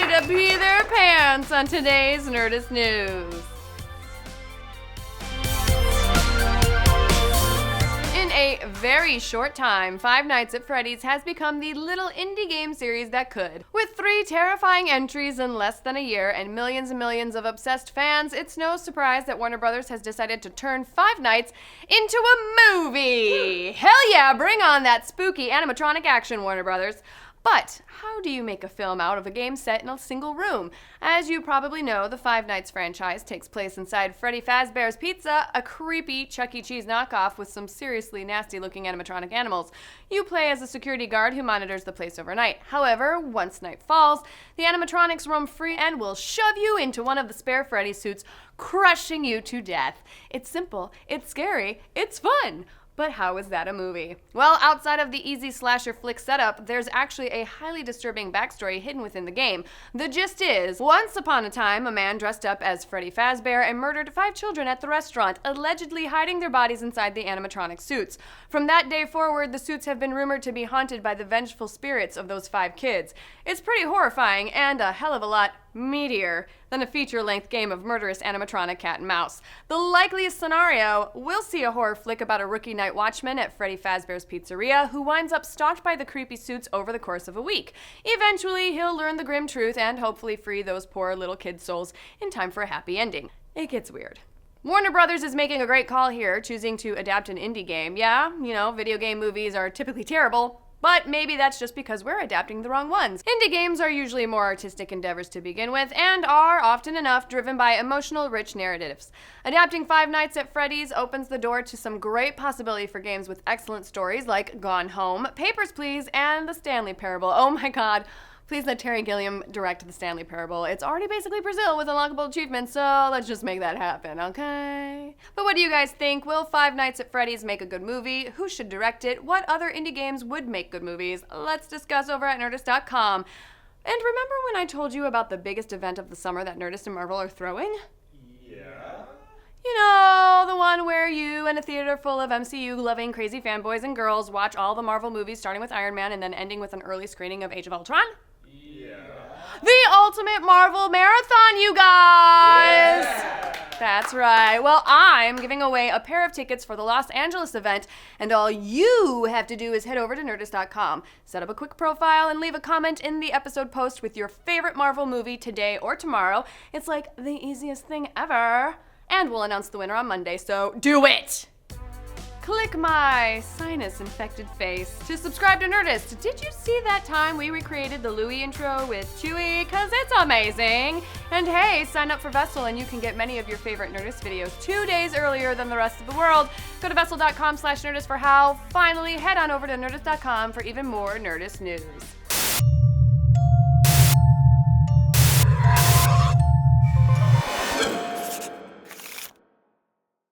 ready to pee their pants on today's Nerdist News. In a very short time, Five Nights at Freddy's has become the little indie game series that could. With 3 terrifying entries in less than a year and millions of obsessed fans, it's no surprise that Warner Brothers has decided to turn Five Nights into a movie. Hell yeah, bring on that spooky animatronic action, Warner Brothers. But how do you make a film out of a game set in a single room? As you probably know, the Five Nights franchise takes place inside Freddy Fazbear's Pizza, a creepy Chuck E. Cheese knockoff with some seriously nasty-looking animatronic animals. You play as a security guard who monitors the place overnight. However, once night falls, the animatronics roam free and will shove you into one of the spare Freddy suits, crushing you to death. It's simple, it's scary, it's fun. But how is that a movie? Well, outside of the easy slasher flick setup, there's actually a highly disturbing backstory hidden within the game. The gist is, once upon a time, a man dressed up as Freddy Fazbear and murdered 5 children at the restaurant, allegedly hiding their bodies inside the animatronic suits. From that day forward, the suits have been rumored to be haunted by the vengeful spirits of those 5 kids. It's pretty horrifying and a hell of a lot meatier than a feature-length game of murderous animatronic cat and mouse. The likeliest scenario, we'll see a horror flick about a rookie night watchman at Freddy Fazbear's Pizzeria who winds up stalked by the creepy suits over the course of a week. Eventually, he'll learn the grim truth and hopefully free those poor little kids' souls in time for a happy ending. It gets weird. Warner Brothers is making a great call here, choosing to adapt an indie game. Yeah, video game movies are typically terrible, but maybe that's just because we're adapting the wrong ones. Indie games are usually more artistic endeavors to begin with and are, often enough, driven by emotional, rich narratives. Adapting Five Nights at Freddy's opens the door to some great possibility for games with excellent stories like Gone Home, Papers, Please, and The Stanley Parable. Oh my god. Please let Terry Gilliam direct The Stanley Parable. It's already basically Brazil with unlockable achievements, so let's just make that happen, okay? But what do you guys think? Will Five Nights at Freddy's make a good movie? Who should direct it? What other indie games would make good movies? Let's discuss over at Nerdist.com. And remember when I told you about the biggest event of the summer that Nerdist and Marvel are throwing? Yeah. You know, the one where you and a theater full of MCU-loving crazy fanboys and girls watch all the Marvel movies starting with Iron Man and then ending with an early screening of Age of Ultron? Yeah. The ultimate Marvel marathon, you guys! Yeah. That's right. Well, I'm giving away a pair of tickets for the Los Angeles event, and all you have to do is head over to Nerdist.com, set up a quick profile, and leave a comment in the episode post with your favorite Marvel movie today or tomorrow. It's like the easiest thing ever. And we'll announce the winner on Monday, so do it! Click my sinus-infected face to subscribe to Nerdist. Did you see that time we recreated the Louie intro with Chewie? 'Cause it's amazing! And hey, sign up for Vessel and you can get many of your favorite Nerdist videos 2 days earlier than the rest of the world. Go to Vessel.com/Nerdist for how. Finally, head on over to Nerdist.com for even more Nerdist news.